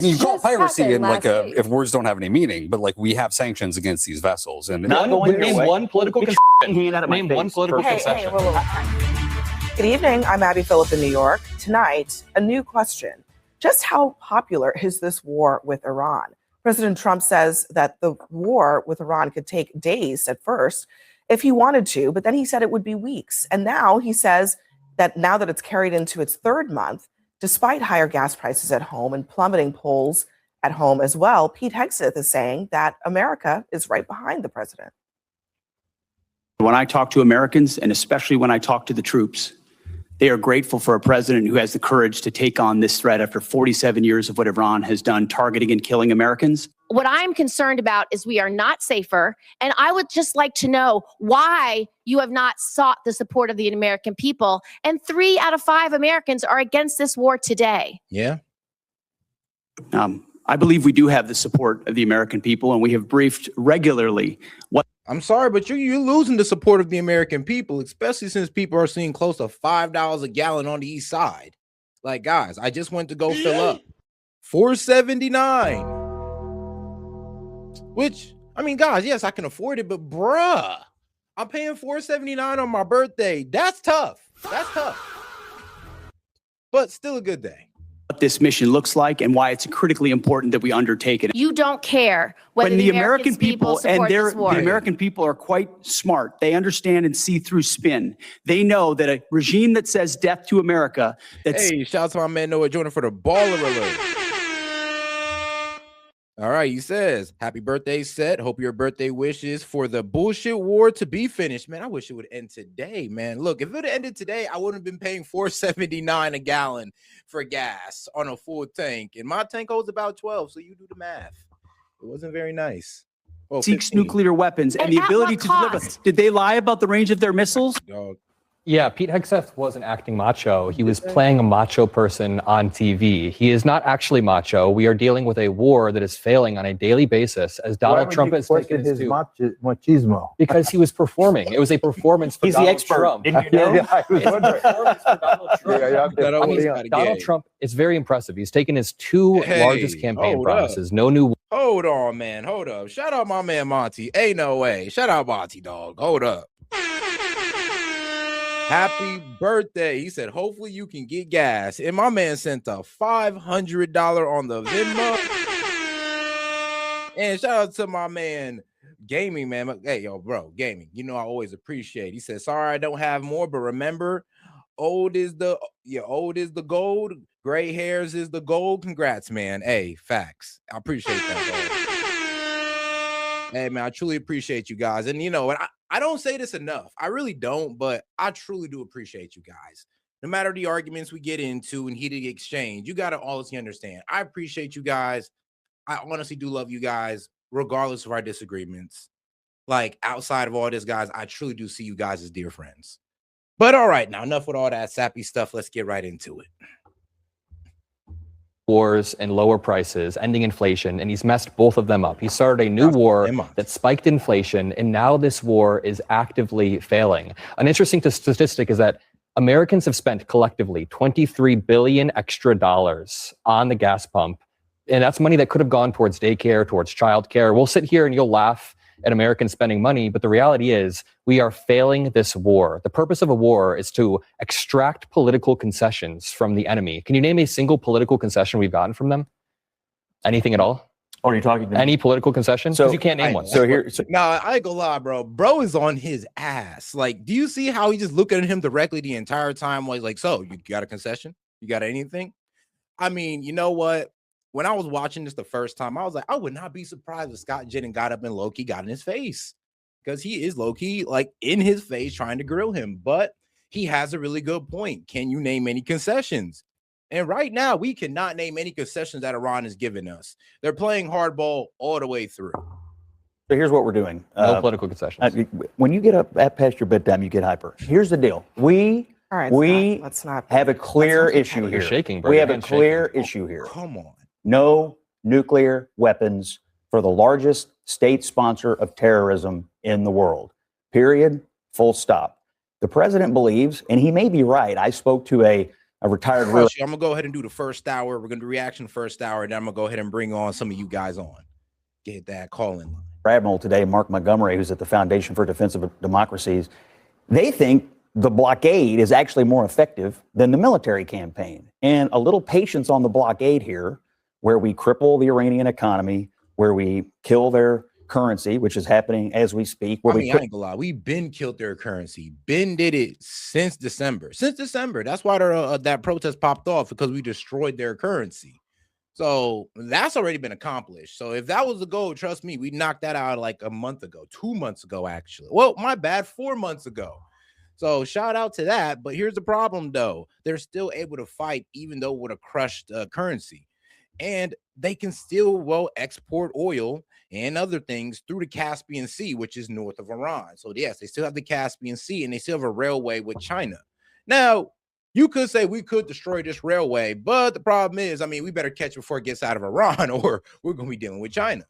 You call just piracy happened in like last week. if words don't have any meaning, but like we have sanctions against these vessels, and Name one political concession. Name one political concession. Hey, we're a little tight. Good evening. I'm Abby Phillip in New York. Tonight, a new question. Just how popular is this war with Iran? President Trump says that the war with Iran could take days at first if he wanted to, but then he said it would be weeks. And now he says that now that it's carried into its third month, despite higher gas prices at home and plummeting polls at home as well, Pete Hegseth is saying that America is right behind the president. When I talk to Americans, and especially when I talk to the troops, they are grateful for a president who has the courage to take on this threat after 47 years of what Iran has done, targeting and killing Americans. What I'm concerned about is we are not safer. And I would just like to know why you have not sought the support of the American people. And 3 out of 5 Americans are against this war today. Yeah. I believe we do have the support of the American people, and we have briefed regularly what. I'm sorry, but you're losing the support of the American people, especially since people are seeing close to $5 a gallon on the east side. Like, guys, I just went to go fill up $4.79, which, I mean, guys, yes, I can afford it, but bruh, I'm paying $4.79 on my birthday. That's tough. That's tough, but still a good day. What this mission looks like and why it's critically important that we undertake it. You don't care whether When the American people support this war. The American people are quite smart. They understand and see through spin. They know that a regime that says death to America. Hey, shout out to my man Noah Jordan for the baller alert. All right, he says, happy birthday, S.E.T. Hope your birthday wishes for the bullshit war to be finished. Man, I wish it would end today, man. Look, if it would have ended today, I wouldn't have been paying $4.79 a gallon for gas on a full tank. And my tank holds about 12, so you do the math. It wasn't very nice. Oh, seeks nuclear weapons and the ability to deliver. Did they lie about the range of their missiles? Dog. Yeah, Pete Hegseth wasn't acting macho. He was playing a macho person on TV. He is not actually macho. We are dealing with a war that is failing on a daily basis as Donald Trump has taken his machismo. Because he was performing. It was a performance for He's Donald the expert. Trump. Didn't you know? Yeah, I was wondering. Donald Trump, it's very impressive. He's taken his 2 largest campaign promises. No new. Hold on, man. Hold up. Shout out my man Monty. Ain't no way. Shout out Monty, dog. Hold up. Happy birthday. He said, hopefully you can get gas. And my man sent a $500 on the Venmo. And shout out to my man Gaming, man. Hey, yo, bro, Gaming. You know I always appreciate. He said, sorry I don't have more, but remember, old is the gold. Gray hairs is the gold. Congrats, man. Hey, facts. I appreciate that, dog. Hey, man, I truly appreciate you guys. And you know what? I don't say this enough. I really don't, but I truly do appreciate you guys. No matter the arguments we get into and heated exchange, you got to honestly understand. I appreciate you guys. I honestly do love you guys, regardless of our disagreements. Like, outside of all this, guys, I truly do see you guys as dear friends. But all right, now enough with all that sappy stuff. Let's get right into it. Wars and lower prices, ending inflation, and he's messed both of them up. He started a new war that spiked inflation, and now this war is actively failing. An interesting statistic is that Americans have spent collectively $23 billion extra dollars on the gas pump, and that's money that could have gone towards daycare, towards childcare. We'll sit here and you'll laugh at Americans spending money, but the reality is we are failing this war. The purpose of a war is to extract political concessions from the enemy. Can you name a single political concession we've gotten from them? Anything at all? Oh, are you talking to any political concession? Because you can't name one. Nah, I ain't gonna lie, bro. Bro is on his ass. Like, do you see how he just looking at him directly the entire time? While he's like, so you got a concession? You got anything? I mean, you know what? When I was watching this the first time, I was like, I would not be surprised if Scott Jennings got up and low-key got in his face, because he is low-key like in his face trying to grill him. But he has a really good point. Can you name any concessions? And right now, we cannot name any concessions that Iran has given us. They're playing hardball all the way through. So here's what we're doing. No political concessions. When you get up at past your bedtime, you get hyper. Here's the deal. We let's not have a clear issue here. You're shaking, bro. We have a clear issue here. Come on. No nuclear weapons for the largest state sponsor of terrorism in the world. Period. Full stop. The president believes, and he may be right. I spoke to a a retired I'm rear. gonna go ahead and do the first hour. We're gonna do reaction first hour, and then I'm gonna go ahead and bring on some of you guys on. Get that calling line. Admiral today, Mark Montgomery, who's at the Foundation for Defense of Democracies. They think the blockade is actually more effective than the military campaign. And a little patience on the blockade here, where we cripple the Iranian economy, where we kill their currency, which is happening as we speak. I mean, I ain't gonna lie. We've been killed their currency. Ben did it since December. Since December. That's why that protest popped off, because we destroyed their currency. So that's already been accomplished. So if that was the goal, trust me, we knocked that out like a month ago, 2 months ago, actually. Well, my bad, 4 months ago. So shout out to that. But here's the problem, though. They're still able to fight, even though with a crushed currency. And they can still, export oil and other things through the Caspian Sea, which is north of Iran. So yes, they still have the Caspian Sea, and they still have a railway with China. Now, you could say we could destroy this railway, but the problem is, I mean, we better catch it before it gets out of Iran, or we're going to be dealing with China.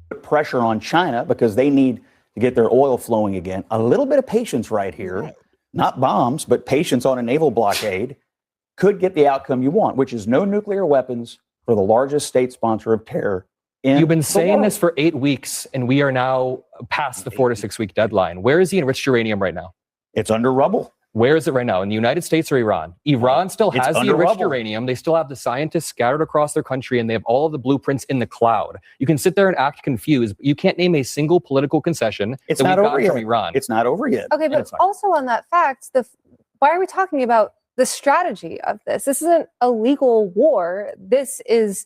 Put pressure on China because they need to get their oil flowing again. A little bit of patience right here, Right. Not bombs, but patience on a naval blockade could get the outcome you want, which is no nuclear weapons for the largest state sponsor of terror. You've been saying this for 8 weeks, and we are now past the 4 to 6 week deadline. Where is the enriched uranium right now? It's under rubble. Where is it right now? In the United States or Iran? Iran still It's has the under enriched rubble. uranium. They still have the scientists scattered across their country, and they have all of the blueprints in the cloud. You can sit there and act confused, but you can't name a single political concession It's that not we've over gotten from yet. Iran. It's not over yet. Okay, but also on that fact, why are we talking about the strategy of this? This isn't a legal war. This is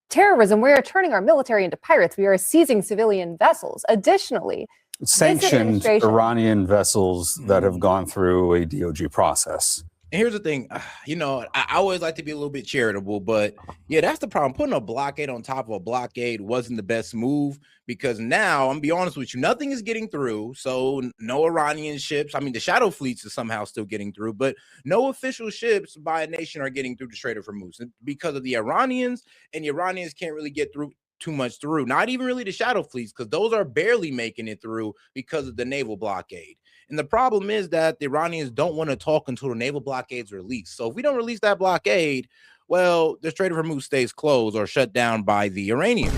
terrorism. We are turning our military into pirates. We are seizing civilian vessels. Additionally, Sanctioned Iranian vessels that have gone through a DOJ process. And here's the thing, I always like to be a little bit charitable, but yeah, that's the problem. Putting a blockade on top of a blockade wasn't the best move, because now, I'm gonna be honest with you, nothing is getting through. So no Iranian ships. I mean, the shadow fleets is somehow still getting through, but no official ships by a nation are getting through the Strait of Hormuz because of the Iranians, and the Iranians can't really get through too much through. Not even really the shadow fleets, because those are barely making it through because of the naval blockade. And the problem is that the Iranians don't want to talk until the naval blockade's released. So if we don't release that blockade, well, the Strait of Hormuz stays closed or shut down by the Iranians.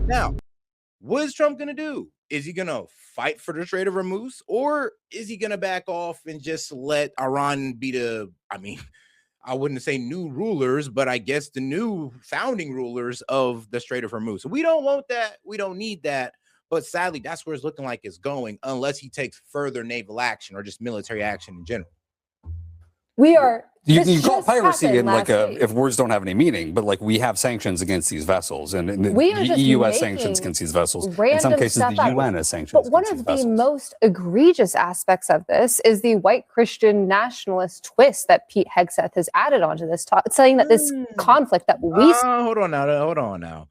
Now, what is Trump going to do? Is he going to fight for the Strait of Hormuz, or is he going to back off and just let Iran be I wouldn't say new rulers, but I guess the new founding rulers of the Strait of Hormuz? So we don't want that. We don't need that. But sadly, that's where it's looking like it's going, unless he takes further naval action or just military action in general. we are. You this call just piracy happened in like last week. if words don't have any meaning, but like we have sanctions against these vessels, and the We are just EU has making sanctions against these vessels. In some random cases, the stuff up. UN has sanctions. But one against of these the vessels. most egregious aspects of this is the white Christian nationalist twist that Pete Hegseth has added onto this talk, saying that this conflict that we Hold on now.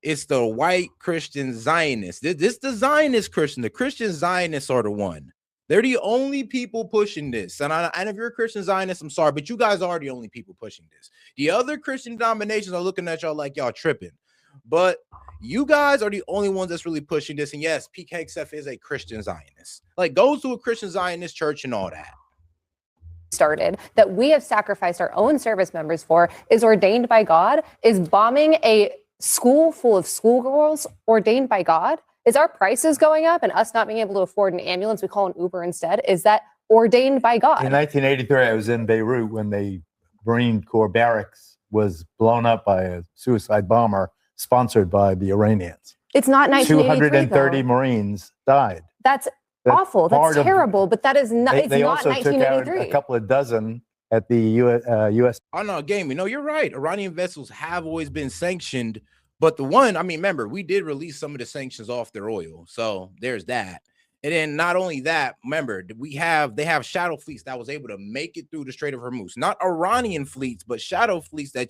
It's the white Christian Zionists. This the Zionist Christian. The Christian Zionists are the one. They're the only people pushing this. And if you're a Christian Zionist, I'm sorry, but you guys are the only people pushing this. The other Christian denominations are looking at y'all like y'all tripping. But you guys are the only ones that's really pushing this. And yes, Pete Hegseth is a Christian Zionist. Like, goes to a Christian Zionist church and all that. started, that we have sacrificed our own service members for, is ordained by God, is bombing a school full of schoolgirls ordained by God. Is our prices going up and us not being able to afford an ambulance, we call an Uber instead? Is that ordained by God? In 1983, I was in Beirut when the Marine Corps barracks was blown up by a suicide bomber sponsored by the Iranians. It's not 1983, 230 though. Marines died. That's awful. That's part of- terrible. But that is not. It's They not also took out 1983. a couple of dozen at the U.S. Oh, no, Gaming. No, you're right. Iranian vessels have always been sanctioned. But the one, remember, we did release some of the sanctions off their oil. So there's that. And then not only that, remember, they have shadow fleets that was able to make it through the Strait of Hormuz. Not Iranian fleets, but shadow fleets that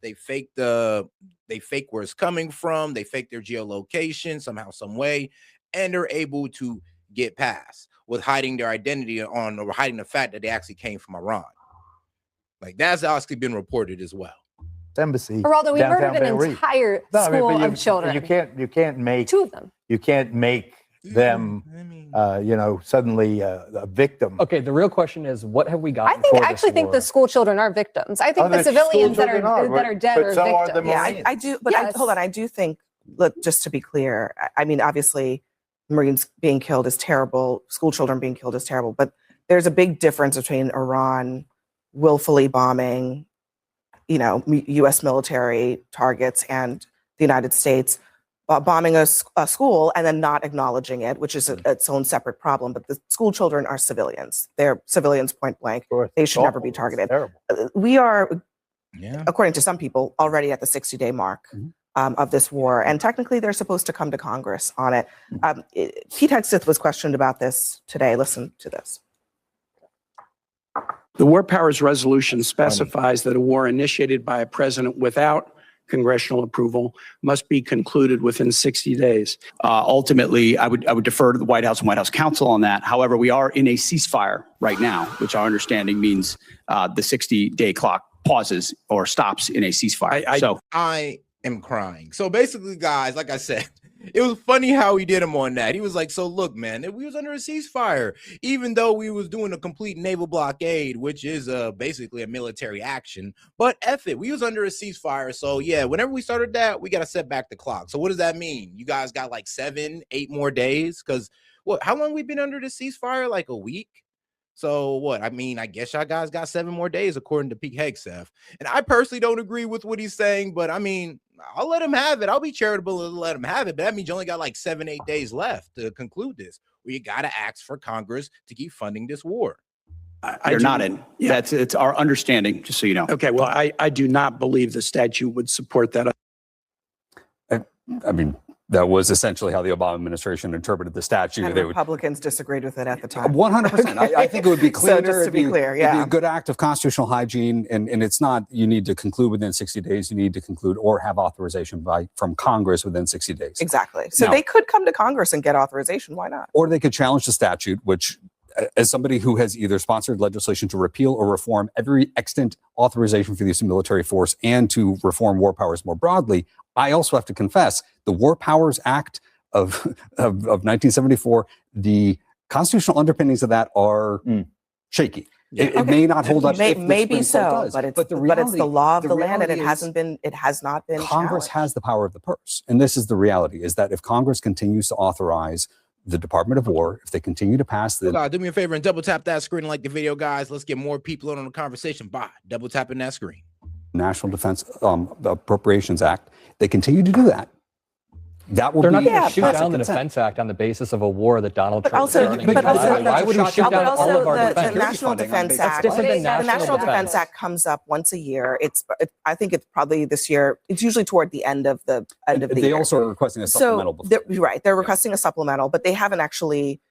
they fake where it's coming from. They fake their geolocation somehow, some way, and they're able to get past with hiding their identity or hiding the fact that they actually came from Iran. Like, that's actually been reported as well. Embassy. Geraldo, we downtown murdered an Beirut. entire school of children. You can't make two of them. You can't make them, suddenly a victim. Okay, the real question is, what have we got? I actually think the school children are victims. I think the civilians that are dead are victims. I do, but yes. Hold on. I do think, look, just to be clear, I mean, obviously, Marines being killed is terrible. School children being killed is terrible. But there's a big difference between Iran willfully bombing, U.S. military targets and the United States bombing a school and then not acknowledging it, which is its own separate problem. But the school children are civilians. They're civilians point blank. They should never be targeted. We are, according to some people, already at the 60-day mark of this war. And technically, they're supposed to come to Congress on it. Pete Hegseth was questioned about this today. Listen to this. The War Powers Resolution specifies that a war initiated by a president without congressional approval must be concluded within 60 days. Ultimately, I would defer to the White House and White House counsel on that. However, we are in a ceasefire right now, which our understanding means the 60-day clock pauses or stops in a ceasefire. I am crying. So basically, guys, like I said, it was funny how he did him on that. He was like, so look, man, we was under a ceasefire, even though we was doing a complete naval blockade, which is basically a military action. But F it, we was under a ceasefire. So yeah, whenever we started that, we got to set back the clock. So what does that mean? You guys got like 7, 8 more days? Because how long we been under the ceasefire? Like a week? So what? I mean, I guess y'all guys got 7 more days, according to Pete Hegseth. And I personally don't agree with what he's saying, but I mean, I'll let him have it. I'll be charitable and let him have it. But that means you only got like 7, 8 days left to conclude this, where you got to ask for Congress to keep funding this war. You're not in. Yeah. It's our understanding, just so you know. Okay, well, I do not believe the statute would support that. I mean, that was essentially how the Obama administration interpreted the statute. And Republicans disagreed with it at the time. 100%. I think it would be clear. So just to be clear, it'd be a good act of constitutional hygiene. And it's not, you need to conclude within 60 days. You need to conclude or have authorization from Congress within 60 days. Exactly. So they could come to Congress and get authorization. Why not? Or they could challenge the statute, which, as somebody who has either sponsored legislation to repeal or reform every extant authorization for the use of military force and to reform war powers more broadly, I also have to confess the War Powers Act of 1974, the constitutional underpinnings of that are shaky. It may not hold up. Maybe so, but it's the law of the land, and it has not been. Congress has the power of the purse, and this is the reality: is that if Congress continues to authorize the Department of War, if they continue to pass the... do me a favor and double tap that screen and like the video, guys. Let's get more people on the conversation by double tapping that screen. National Defense Appropriations Act, they continue to do that. That will They're be... not going to shoot down the Defense Act on the basis of a war that Donald Trump is starting. Why would we shoot down all of our defense? The National Defense Act. The National Defense Act comes up once a year. I think it's probably this year. It's usually toward the end of the year. They also are requesting a supplemental. They're requesting a supplemental, but they haven't actually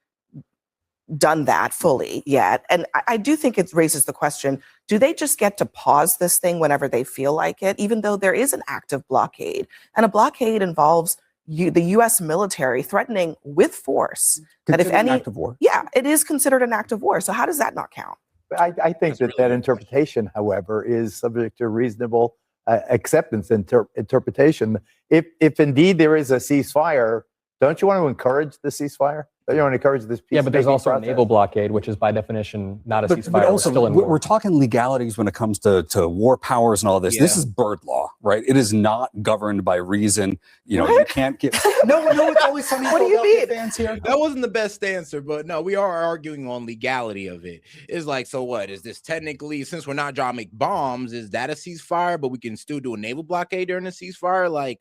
done that fully yet. And I do think it raises the question, do they just get to pause this thing whenever they feel like it, even though there is an active blockade? And a blockade involves the U.S. military threatening with force that if any act of war. Yeah, it is considered an act of war. So how does that not count? I think that interpretation, however, is subject to reasonable acceptance interpretation. If indeed there is a ceasefire, don't you want to encourage the ceasefire? Don't you want to encourage this peace? Yeah, but there's also a naval blockade, which is by definition not a ceasefire. But also, still in war. We're talking legalities when it comes to war powers and all this. Yeah. This is bird law, right? It is not governed by reason. You can't get... No, it's always funny. What do you mean? Fans here. That wasn't the best answer, but no, we are arguing on legality of it. It's like, so what? Is this technically, since we're not trying to make bombs, is that a ceasefire, but we can still do a naval blockade during a ceasefire? Like,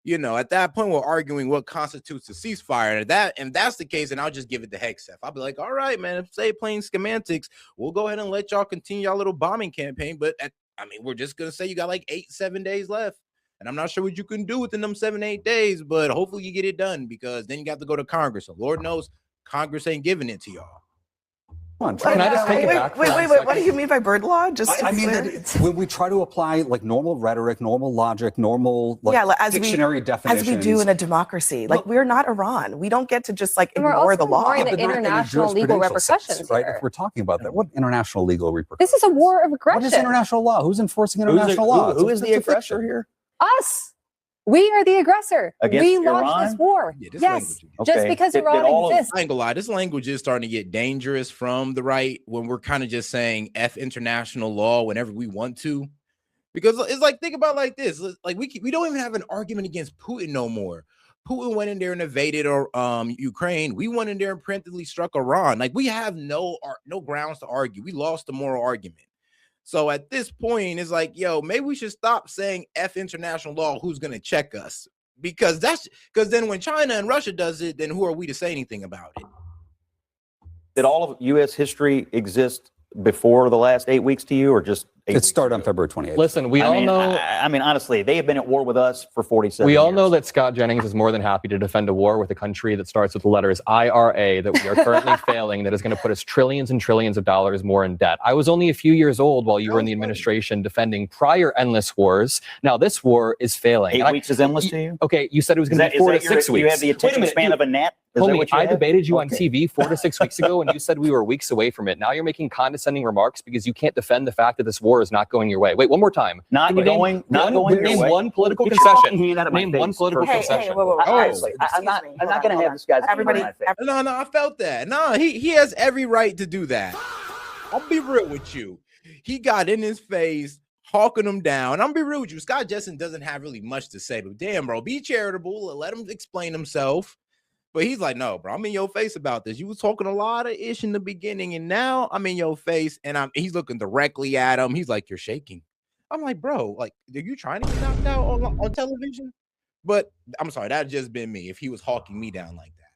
at that point, we're arguing what constitutes a ceasefire. And if that's the case, then I'll just give it to Hegseth. I'll be like, all right, man, if say playing semantics, we'll go ahead and let y'all continue y'all little bombing campaign. But we're just going to say you got like 7 days left. And I'm not sure what you can do within them 7, 8 days, but hopefully you get it done, because then you got to go to Congress. So Lord knows Congress ain't giving it to y'all. Can I just take it back? Wait. What do you mean by bird law? When we try to apply like normal rhetoric, normal logic, normal dictionary definitions, as we do in a democracy, we're not Iran. We don't get to just ignore the law. The international legal repercussions, right? If we're talking about that, what international legal repercussions? This is a war of aggression. What is international law? Who's enforcing international law? Who is the aggressor here? Us. We are the aggressor. Against We launched Iran? this war. Yeah, this Yes, language- just Okay. because Did Iran all of- exists. I ain't gonna lie, this language is starting to get dangerous from the right when we're kind of just saying F international law whenever we want to. Because it's like, think about it like this. Like we don't even have an argument against Putin no more. Putin went in there and invaded Ukraine. We went in there and preemptively struck Iran. Like we have no grounds to argue. We lost the moral argument. So at this point, it's like, yo, maybe we should stop saying F international law. Who's gonna check us? Because then when China and Russia does it, then who are we to say anything about it? Did all of U.S. history exist before the last 8 weeks to you, or just 8 It weeks started on ago? February 28th. Listen, we all know. I mean, honestly, they have been at war with us for 47 We all years. know that Scott Jennings is more than happy to defend a war with a country that starts with the letters IRA that we are currently failing, that is going to put us trillions and trillions of dollars more in debt. I was only a few years old while you were in the administration defending prior endless wars. Now this war is failing. 8 And weeks is endless to you? Okay, you said it was Is going to that, be 4 to is that 6 your, weeks. you have the Wait a attention minute, span of a gnat? Is that Homie, what you I have? debated you on Okay. TV 4 to 6 weeks ago, and you said we were weeks away from it. Now you're making condescending remarks because you can't defend the fact that this war is not going your way. Wait, one more time. Not Can you going your name way. one political Get your concession. fucking hand out of my Name face. one political Hey, concession. whoa. Honestly, I'm Excuse not me. going Hold to on. have this guy's Everybody- hand in my face. No, I felt that. No, he has every right to do that. I'll be real with you. He got in his face, hawking him down. I'm be real with you. Scott Jessen doesn't have really much to say, but damn, bro, be charitable. Let him explain himself. But he's like, no, bro, I'm in your face about this. You was talking a lot of ish in the beginning, and now I'm in your face, and he's looking directly at him. He's like, you're shaking. I'm like, bro, like, are you trying to get knocked out on television? But I'm sorry, that'd just been me if he was hawking me down like that.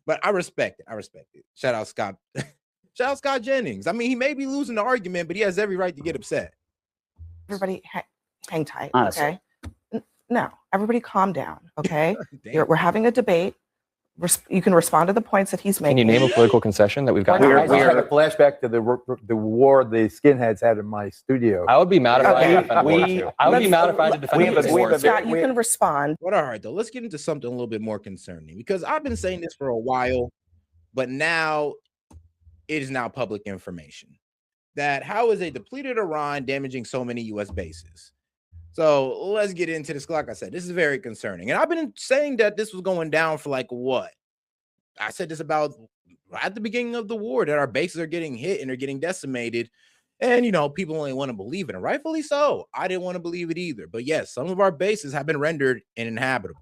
But I respect it. Shout out Scott. Shout out Scott Jennings. I mean, he may be losing the argument, but he has every right to get upset. Everybody hang tight, Honestly. okay? No, everybody calm down, okay? Damn. We're having a debate. You can respond to the points that he's Can making. you name a political concession that we've got? We We are- had a flashback to the war the skinheads had in my studio. I would be mad if I had to defend a war We- too. I would be mad if I had to defend we a have a- we war. have a- Scott, you can respond. But all right, though, let's get into something a little bit more concerning because I've been saying this for a while, but now it is now public information that how is a depleted Iran damaging so many U.S. bases? So let's get into this. Like I said, this is very concerning. And I've been saying that this was going down for like what? I said this about at the beginning of the war that our bases are getting hit and they're getting decimated. And, you know, people only want to believe it. And rightfully so. I didn't want to believe it either. But yes, some of our bases have been rendered uninhabitable.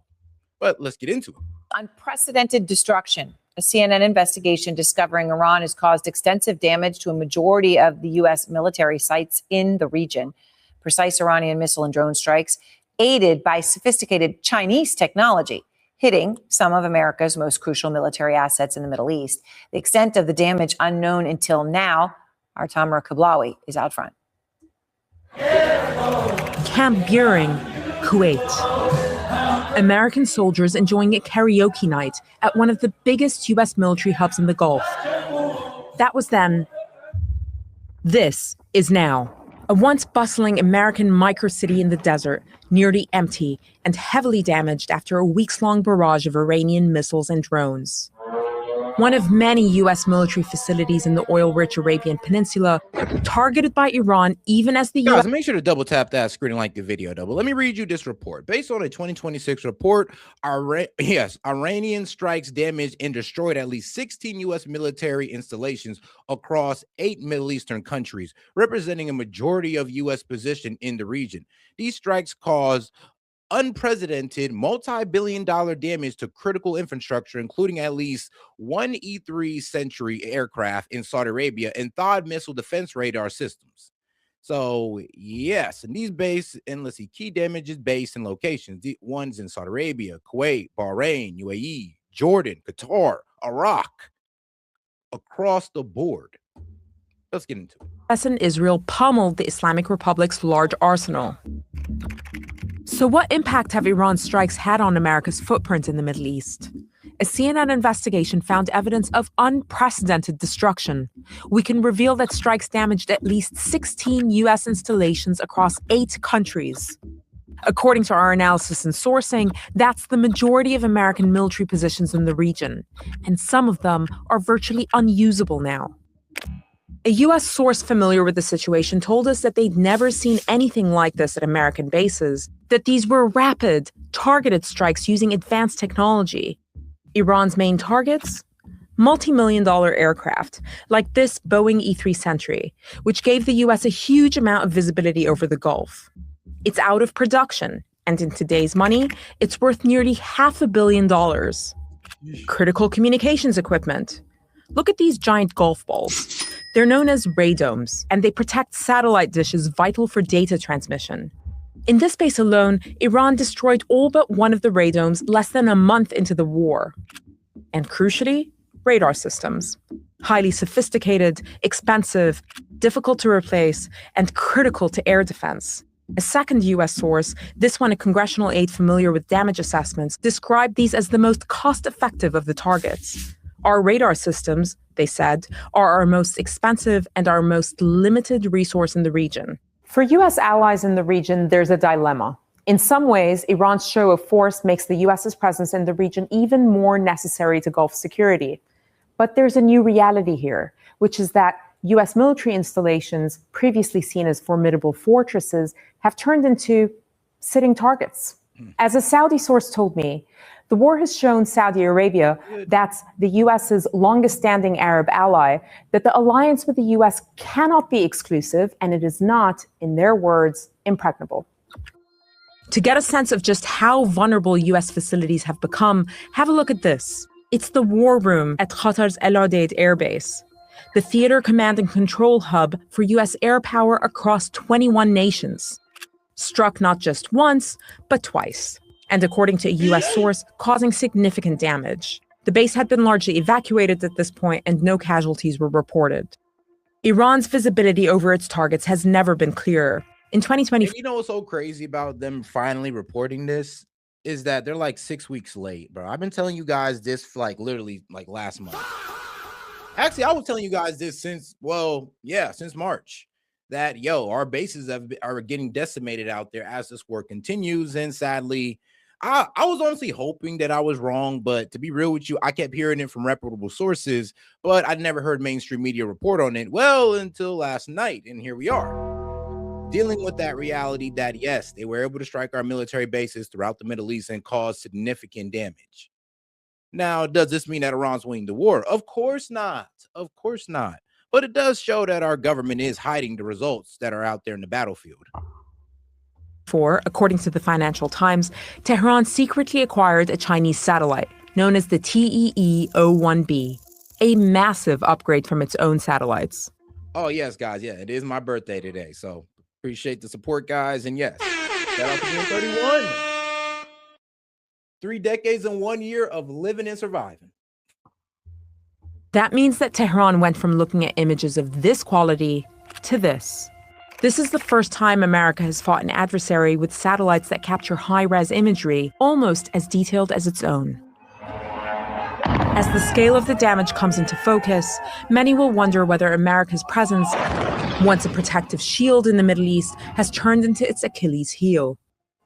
But let's get into it. Unprecedented destruction. A CNN investigation discovering Iran has caused extensive damage to a majority of the U.S. military sites in the region. Precise Iranian missile and drone strikes, aided by sophisticated Chinese technology, hitting some of America's most crucial military assets in the Middle East. The extent of the damage unknown until now. Our Tamara Kablawi is out front. Camp Buring, Kuwait. American soldiers enjoying a karaoke night at one of the biggest U.S. military hubs in the Gulf. That was then. This is now. A once bustling American microcity in the desert, nearly empty and heavily damaged after a weeks-long barrage of Iranian missiles and drones. One of many U.S. military facilities in the oil-rich Arabian Peninsula, targeted by Iran even as the U.S. Guys, make sure to double tap that screen and like the video. But let me read you this report. Based on a 2026 report, Iranian strikes damaged and destroyed at least 16 U.S. military installations across 8 Middle Eastern countries, representing a majority of U.S. position in the region. These strikes caused unprecedented multi-billion-dollar damage to critical infrastructure, including at least one E-3 Century aircraft in Saudi Arabia and THAAD missile defense radar systems. So yes, and these base and let's see, key damages based in locations. The ones in Saudi Arabia, Kuwait, Bahrain, UAE, Jordan, Qatar, Iraq, across the board. Let's get into it. U.S. and Israel pummeled the Islamic Republic's large arsenal. So what impact have Iran's strikes had on America's footprint in the Middle East? A CNN investigation found evidence of unprecedented destruction. We can reveal that strikes damaged at least 16 U.S. installations across 8 countries. According to our analysis and sourcing, that's the majority of American military positions in the region, and some of them are virtually unusable now. A U.S. source familiar with the situation told us that they'd never seen anything like this at American bases, that these were rapid, targeted strikes using advanced technology. Iran's main targets? Multi-million-dollar aircraft, like this Boeing E-3 Sentry, which gave the U.S. a huge amount of visibility over the Gulf. It's out of production, and in today's money, it's worth nearly $500 million. Critical communications equipment. Look at these giant golf balls. They're known as radomes, and they protect satellite dishes vital for data transmission. In this base alone, Iran destroyed all but one of the radomes less than a month into the war. And crucially, radar systems. Highly sophisticated, expensive, difficult to replace, and critical to air defense. A second U.S. source, this one a congressional aide familiar with damage assessments, described these as the most cost-effective of the targets. Our radar systems, they said, are our most expensive and our most limited resource in the region. For U.S. allies in the region, there's a dilemma. In some ways, Iran's show of force makes the U.S.'s presence in the region even more necessary to Gulf security. But there's a new reality here, which is that U.S. military installations, previously seen as formidable fortresses, have turned into sitting targets. As a Saudi source told me, the war has shown Saudi Arabia, that's the U.S.'s longest-standing Arab ally, that the alliance with the U.S. cannot be exclusive, and it is not, in their words, impregnable. To get a sense of just how vulnerable U.S. facilities have become, have a look at this. It's the war room at Qatar's El Udeid Air Base, the theater command and control hub for U.S. air power across 21 nations. Struck not just once, but twice. And according to a U.S. source, causing significant damage. The base had been largely evacuated at this point, and no casualties were reported. Iran's visibility over its targets has never been clearer. In 2020, you know what's so crazy about them finally reporting this is that they're like 6 weeks late, bro. I've been telling you guys this for like literally like last month. Actually, I was telling you guys this since March. That our bases are getting decimated out there as this war continues, and sadly, I was honestly hoping that I was wrong, but to be real with you, I kept hearing it from reputable sources, but I'd never heard mainstream media report on it. Well, until last night, and here we are, dealing with that reality that yes, they were able to strike our military bases throughout the Middle East and cause significant damage. Now, does this mean that Iran's winning the war? Of course not. Of course not. But it does show that our government is hiding the results that are out there in the battlefield. According to the Financial Times, Tehran secretly acquired a Chinese satellite known as the TEE-01B, a massive upgrade from its own satellites. Oh, yes, guys. Yeah, it is my birthday today. So appreciate the support, guys. And yes, shout out to being 31. 3 decades and 1 year of living and surviving. That means that Tehran went from looking at images of this quality to this. This is the first time America has fought an adversary with satellites that capture high-res imagery almost as detailed as its own. As the scale of the damage comes into focus, many will wonder whether America's presence, once a protective shield in the Middle East, has turned into its Achilles heel.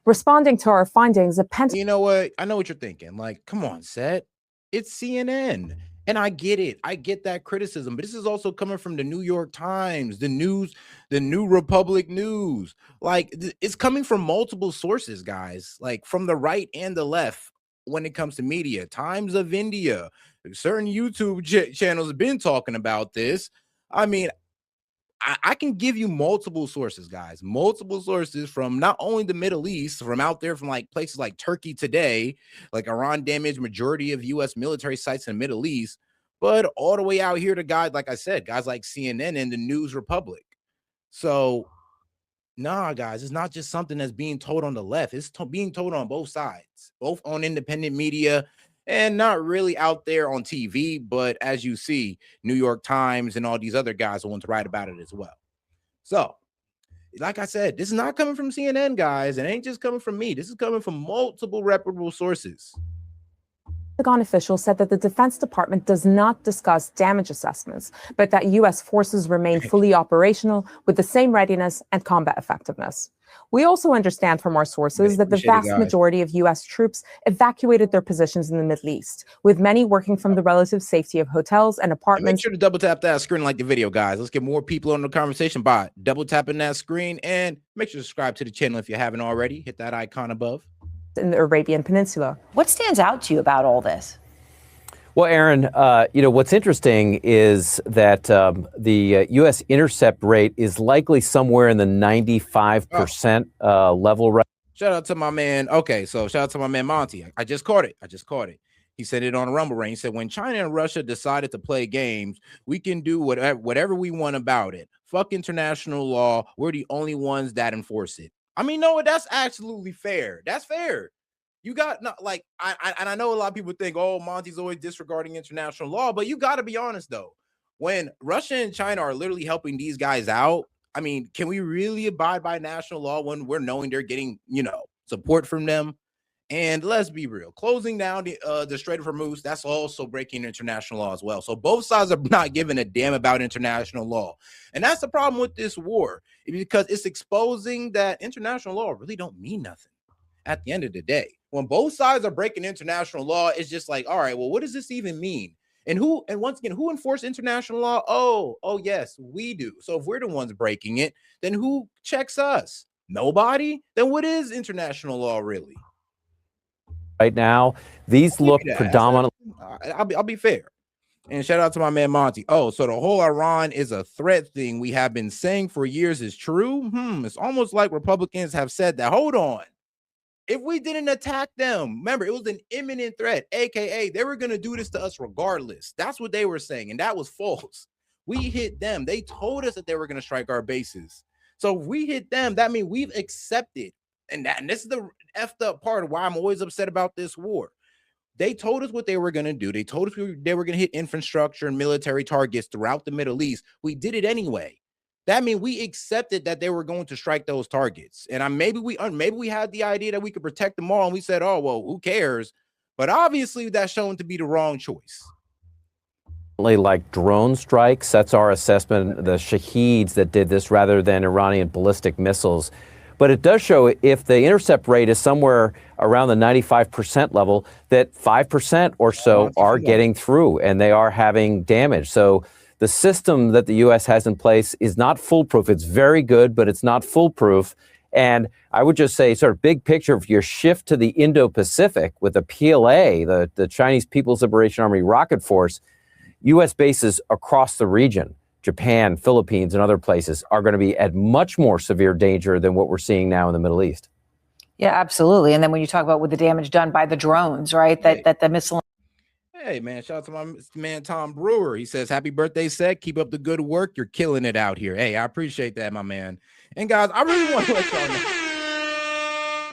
Responding to our findings, you know what? I know what you're thinking. Like, come on, S.E.T. It's CNN. And I get it. I get that criticism. But this is also coming from the New York Times, the New Republic News. Like, it's coming from multiple sources, guys, like from the right and the left when it comes to media. Times of India, certain YouTube channels have been talking about this. I mean, I can give you multiple sources, guys, multiple sources from not only the Middle East, from out there, from like places like Turkey today, like Iran damaged majority of U.S. military sites in the Middle East, but all the way out here to guys, like I said, guys like CNN and the News Republic. So, nah, guys, it's not just something that's being told on the left. It's being told on both sides, both on independent media and not really out there on TV, but as you see, New York Times and all these other guys want to write about it as well. So, like I said, this is not coming from CNN, guys. It ain't just coming from me. This is coming from multiple reputable sources. Pentagon officials said that the Defense Department does not discuss damage assessments, but that U.S. forces remain fully operational with the same readiness and combat effectiveness. We also understand from our sources that the vast majority of U.S. troops evacuated their positions in the Middle East, with many working from the relative safety of hotels and apartments. Make sure to double tap that screen like the video, guys. Let's get more people on the conversation by double tapping that screen, and make sure to subscribe to the channel if you haven't already. Hit that icon above. In the Arabian Peninsula. What stands out to you about all this? Well, Aaron, what's interesting is that the U.S. intercept rate is likely somewhere in the 95% level. Right. Shout out to my man. Okay, so shout out to my man Monty. I just caught it. He said it on a Rumble Rain. He said, when China and Russia decided to play games, we can do whatever we want about it. Fuck international law. We're the only ones that enforce it. I mean, no, that's absolutely fair. That's fair. You got not like I know a lot of people think, oh, Monty's always disregarding international law, but you got to be honest though. When Russia and China are literally helping these guys out, I mean, can we really abide by national law when we're knowing they're getting, support from them? And let's be real, closing down the Strait of Hormuz, that's also breaking international law as well. So both sides are not giving a damn about international law. And that's the problem with this war, because it's exposing that international law really don't mean nothing at the end of the day. When both sides are breaking international law, it's just like, all right, well, what does this even mean? And once again, who enforces international law? Oh, yes, we do. So if we're the ones breaking it, then who checks us? Nobody? Then what is international law really? Right now, these look predominantly. I'll be fair. And shout out to my man Monty. Oh, so the whole Iran is a threat thing we have been saying for years is true? It's almost like Republicans have said that. Hold on. If we didn't attack them, remember, it was an imminent threat, aka they were going to do this to us regardless. That's what they were saying, and that was false. We hit them. They told us that they were going to strike our bases. So if we hit them, that means we've accepted. And this is the effed up part of why I'm always upset about this war. They told us what they were going to do. They told us they were going to hit infrastructure and military targets throughout the Middle East. We did it anyway. That means we accepted that they were going to strike those targets. And maybe we had the idea that we could protect them all, and we said, oh, well, who cares? But obviously that's shown to be the wrong choice. Like drone strikes, that's our assessment, the Shaheeds that did this rather than Iranian ballistic missiles. But it does show if the intercept rate is somewhere around the 95% level, that 5% or so are getting through and they are having damage. So the system that the U.S. has in place is not foolproof. It's very good, but it's not foolproof. And I would just say, sort of big picture, of your shift to the Indo-Pacific with the PLA, the Chinese People's Liberation Army Rocket Force, U.S. bases across the region, Japan, Philippines, and other places, are going to be at much more severe danger than what we're seeing now in the Middle East. Yeah, absolutely. And then when you talk about with the damage done by the drones, right, that the missile. Hey, man, shout out to my man, Tom Brewer. He says, happy birthday, Seth. Keep up the good work. You're killing it out here. Hey, I appreciate that, my man. And guys, I really want to let y'all know,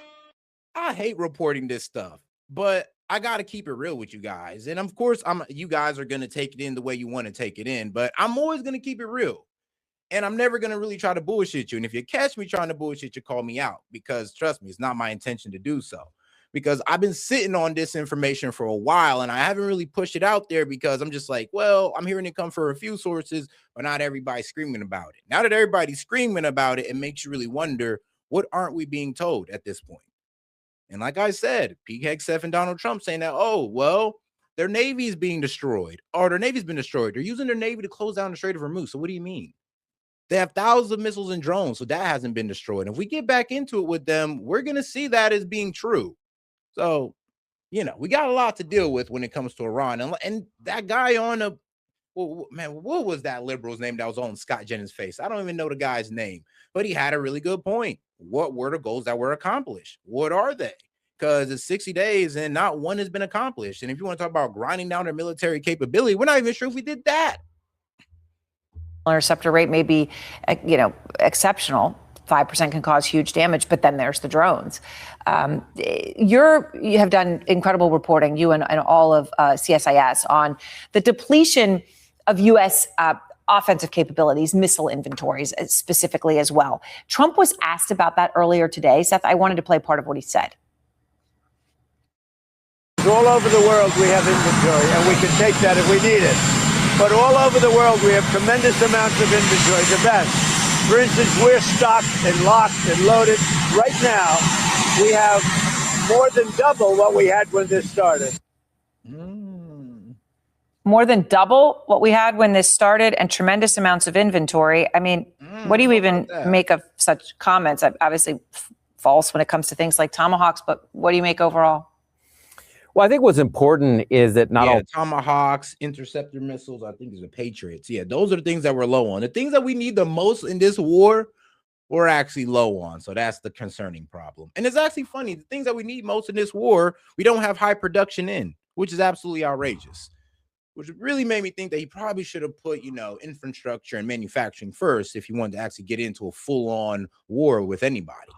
I hate reporting this stuff, but I got to keep it real with you guys. And of course, you guys are going to take it in the way you want to take it in, but I'm always going to keep it real. And I'm never going to really try to bullshit you. And if you catch me trying to bullshit you, call me out, because trust me, it's not my intention to do so. Because I've been sitting on this information for a while and I haven't really pushed it out there because I'm just like, well, I'm hearing it come from a few sources, but not everybody's screaming about it. Now that everybody's screaming about it, it makes you really wonder, what aren't we being told at this point? And like I said, Pete Hegseth and Donald Trump saying that, oh, well, their Navy is being destroyed, or their Navy's been destroyed. They're using their Navy to close down the Strait of Hormuz. So what do you mean? They have thousands of missiles and drones, so that hasn't been destroyed. And if we get back into it with them, we're going to see that as being true. So, we got a lot to deal with when it comes to Iran. And that guy on what was that liberal's name that was on Scott Jennings' face? I don't even know the guy's name, but he had a really good point. What were the goals that were accomplished? What are they? Because it's 60 days and not one has been accomplished. And if you want to talk about grinding down their military capability, we're not even sure if we did that. Interceptor rate may be, exceptional. 5% can cause huge damage, but then there's the drones. You have done incredible reporting, you and all of CSIS, on the depletion of U.S. Offensive capabilities, missile inventories specifically as well. Trump was asked about that earlier today. Seth, I wanted to play part of what he said. All over the world we have inventory, and we can take that if we need it. But all over the world we have tremendous amounts of inventory, the best. For instance, we're stocked and locked and loaded. Right now, we have more than double what we had when this started. More than double what we had when this started, and tremendous amounts of inventory. I mean, what do you even make of such comments? Obviously false when it comes to things like tomahawks, but what do you make overall? Well, I think what's important is that not all tomahawks, interceptor missiles, I think is the Patriots. Yeah, those are the things that we're low on. The things that we need the most in this war, we're actually low on. So that's the concerning problem. And it's actually funny. The things that we need most in this war, we don't have high production in, which is absolutely outrageous. Which really made me think that he probably should have put, infrastructure and manufacturing first if he wanted to actually get into a full-on war with anybody.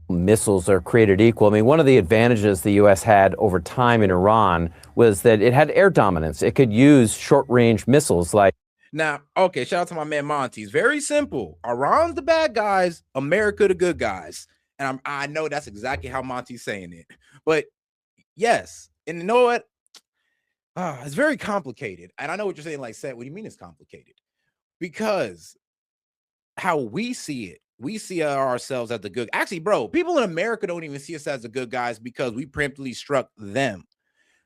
missiles are created equal. I mean, one of the advantages the U.S. had over time in Iran was that it had air dominance. It could use short-range missiles like. Now, okay, shout out to my man Monty. It's very simple. Iran's the bad guys, America the good guys. And I know that's exactly how Monty's saying it. But yes, and you know what? It's very complicated. And I know what you're saying, like, Seth, what do you mean it's complicated? Because how we see it, we see ourselves as the good. Actually, bro, people in America don't even see us as the good guys because we preemptively struck them.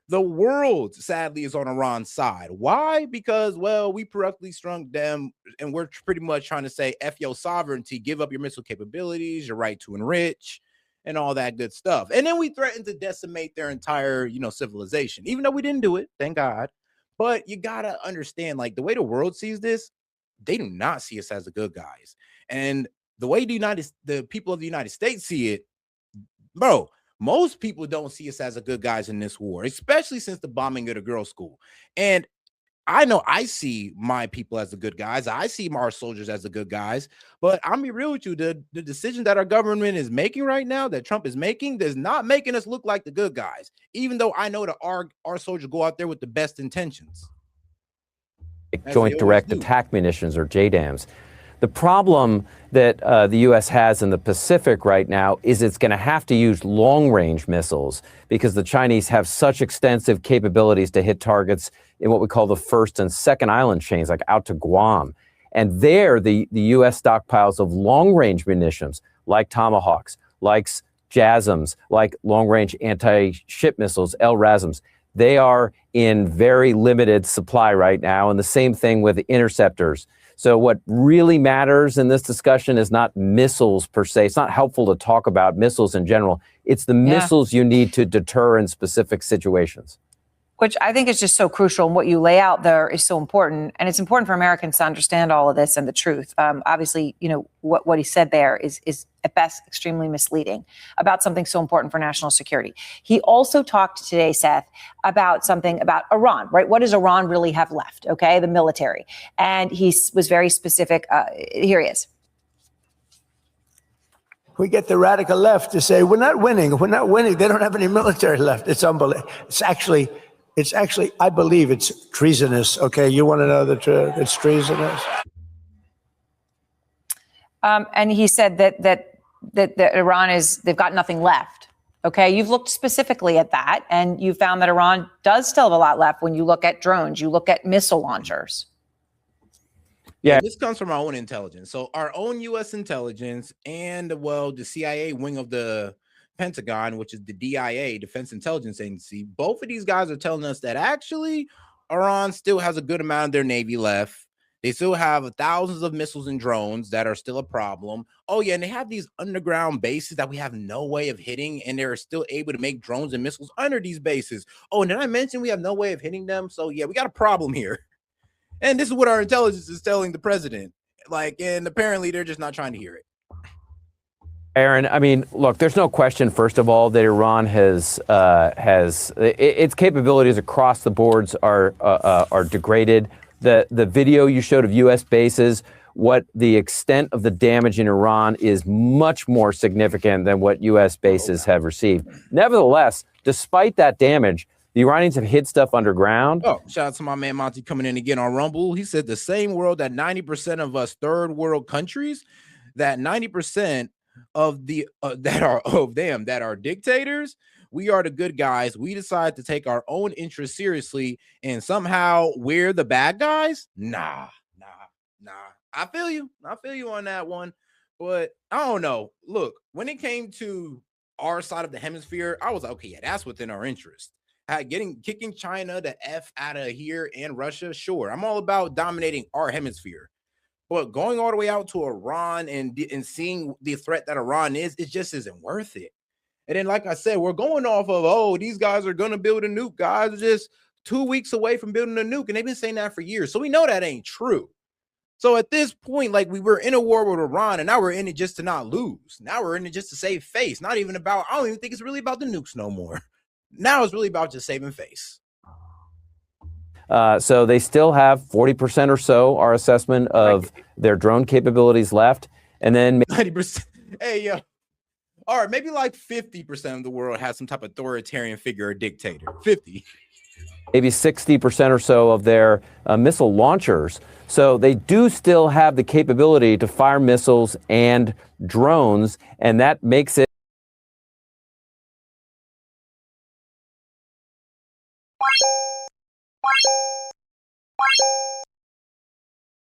The world, sadly, is on Iran's side. Why? Because, well, we preemptively struck them, and we're pretty much trying to say, F your sovereignty, give up your missile capabilities, your right to enrich, and all that good stuff. And then we threatened to decimate their entire, civilization, even though we didn't do it, thank God. But you got to understand, like, the way the world sees this, they do not see us as the good guys. And the way the people of the United States see it, bro, most people don't see us as the good guys in this war, especially since the bombing of the girls' school. And I know I see my people as the good guys. I see our soldiers as the good guys. But I'm be real with you, the decision that our government is making right now, that Trump is making, is not making us look like the good guys, even though I know that our soldiers go out there with the best intentions. Joint Direct Attack Munitions, or JDAMs. The problem that the U.S. has in the Pacific right now is it's going to have to use long-range missiles because the Chinese have such extensive capabilities to hit targets in what we call the first and second island chains, like out to Guam. And there, the U.S. stockpiles of long-range munitions, like Tomahawks, like JASSMs, like long-range anti-ship missiles, LRASMs, they are in very limited supply right now. And the same thing with interceptors. So what really matters in this discussion is not missiles per se. It's not helpful to talk about missiles in general. It's the missiles you need to deter in specific situations. Which I think is just so crucial. And what you lay out there is so important. And it's important for Americans to understand all of this and the truth. Obviously, what he said there is at best extremely misleading about something so important for national security. He also talked today, Seth, about something about Iran, right? What does Iran really have left? Okay, the military. And he was very specific. Here he is. We get the radical left to say, we're not winning. We're not winning. They don't have any military left. It's unbelievable. It's actually, I believe it's treasonous. Okay, you want to know the truth? It's treasonous. And he said that Iran they've got nothing left. Okay, you've looked specifically at that, and you found that Iran does still have a lot left when you look at drones, you look at missile launchers. Yeah, this comes from our own intelligence. So our own U.S. intelligence and, the CIA wing of the Pentagon, which is the DIA, Defense Intelligence Agency, both of these guys are telling us that actually Iran still has a good amount of their Navy left. They still have thousands of missiles and drones that are still a problem. Oh, yeah, and they have these underground bases that we have no way of hitting, and they're still able to make drones and missiles under these bases. Oh, and did I mention we have no way of hitting them? So, yeah, we got a problem here. And this is what our intelligence is telling the president. And apparently they're just not trying to hear it. Aaron, I mean, look, there's no question, first of all, that Iran has its capabilities across the boards are degraded. The video you showed of U.S. bases, what the extent of the damage in Iran is much more significant than what U.S. bases have received. Nevertheless, despite that damage, the Iranians have hid stuff underground. Oh, shout out to my man Monty coming in again on Rumble. He said the same world that 90% of us third world countries, that 90% of the that are dictators, we are the good guys. We decide to take our own interests seriously, and somehow we're the bad guys. Nah. I feel you. I feel you on that one. But I don't know. Look, when it came to our side of the hemisphere, I was like, okay, yeah, that's within our interest. Kicking China the F out of here and Russia, sure. I'm all about dominating our hemisphere. But going all the way out to Iran and seeing the threat that Iran is, it just isn't worth it. And then, like I said, we're going off of, oh, these guys are going to build a nuke. Guys are just 2 weeks away from building a nuke. And they've been saying that for years. So we know that ain't true. So at this point, like, we were in a war with Iran, and now we're in it just to not lose. Now we're in it just to save face. Not even about, I don't even think it's really about the nukes no more. Now it's really about just saving face. So they still have 40% or so, our assessment of their drone capabilities left. And then 90%. Hey, yo. All right, maybe like 50% of the world has some type of authoritarian figure or dictator. 50. Maybe 60% or so of their missile launchers. So they do still have the capability to fire missiles and drones, and that makes it